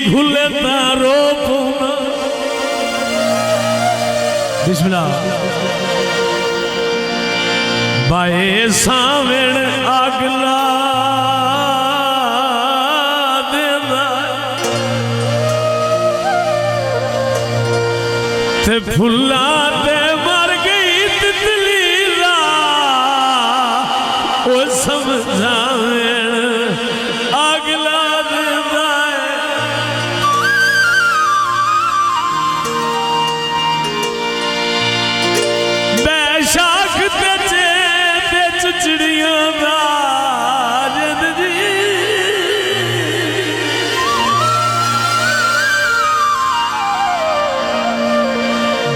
भूले तारो पूना बिस्मिल्लाह बाए सावण आगला देना ते फुला ते मर गई तितली ला ओ समझावण आगला देना बैशाख चिड़ियों का जिंदगी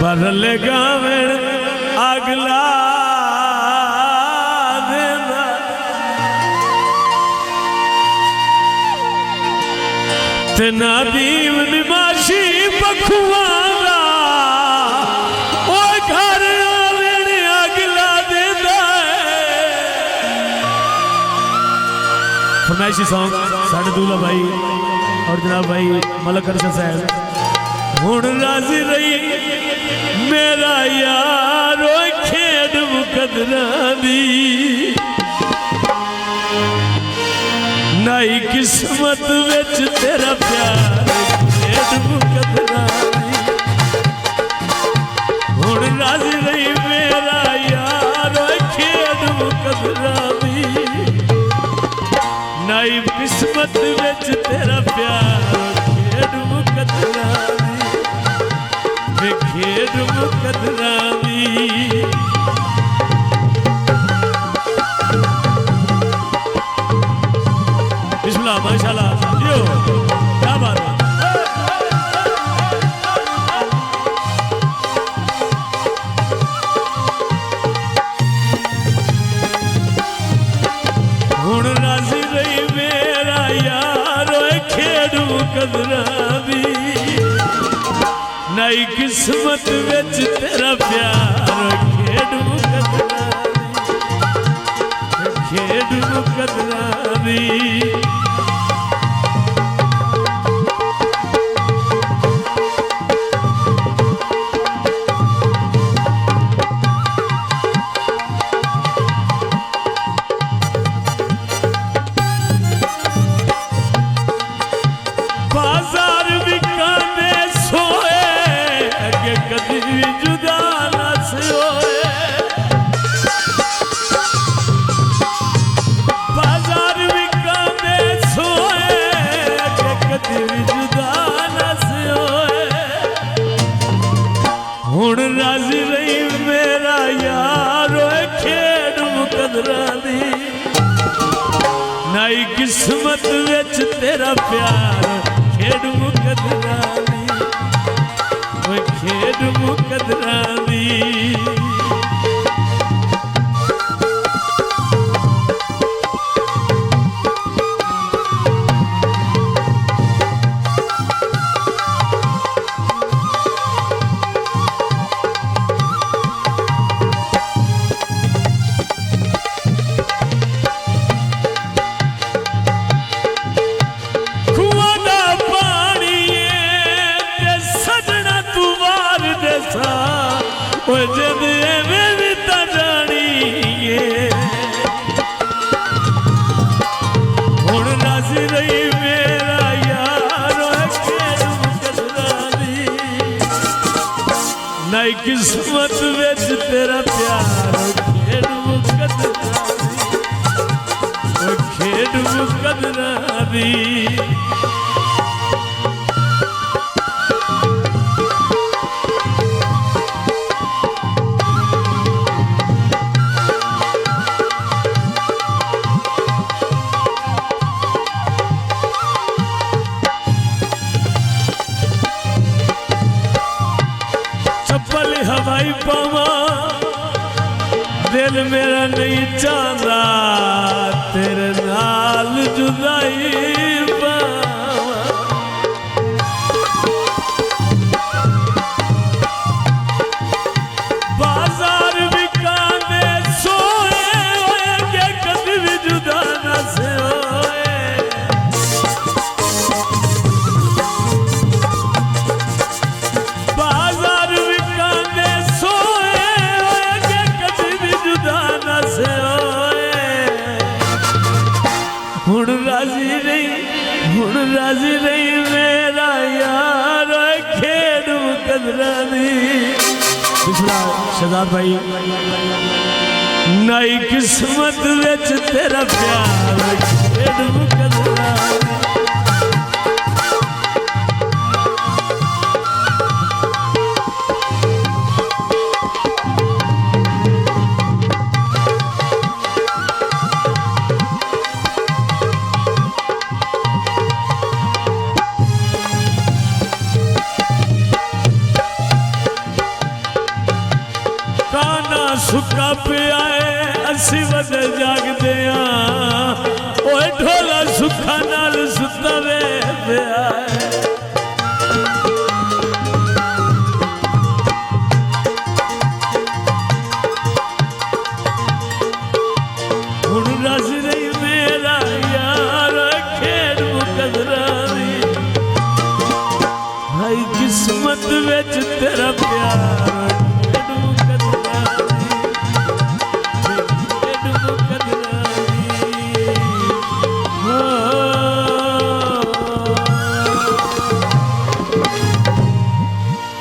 बदल गावण अगला देना तना दीव निमाशी बखुआरा ओ घर आवेण अगला देना फरमाइशी सॉन्ग साढ़े दूल्हा भाई और जनाब भाई मलक अरशद साहब हुण राजी रही मेरा यार खेड मुकदरा दी नाई किस्मत विच तेरा प्यार खेड मुकदरा दी हुण राजी रही मेरा यार खेड मुकदरा दी नाई किस्मत विच तेरा प्यार खेड मुकदरा दी खेड मुकदरा दी बिस्मिल्लाह माशाल्लाह यो क्या बात है हुण राजी रही मेरा यार खेड मुकदरा दी नई किस्मत विच तेरा प्यार खेड मुकदरा दी खेड मुकदरा दी हुण राजी रही मेरा यार खेड मुकदरा दी नाई किस्मत विच तेरा प्यार खेड मुकदरा दी खेड मुकदरा दी किस्मत विच तेरा प्यार खेड मुकदरा दी खेड मुकदरा दी हवाई पावा दिल मेरा नहीं चाहता तेरे नाल जुदाई पावा बाजार बिकाने सोए के कभी भी जुदा न से होए हुण राजी रही मेरा यार खेड़ मुकदरा दी। पिछला शहजाद भाई नई किस्मत विच तेरा प्यार खेड़ मुकदरा दी। सुखा पे आए असी वदे जागदे ओए ढोला सुखा नाल सुता वे पे आए। हुण रस रही मेरा यार खेड़ मुकदरा दी। भाई किस्मत विच तेरा प्यार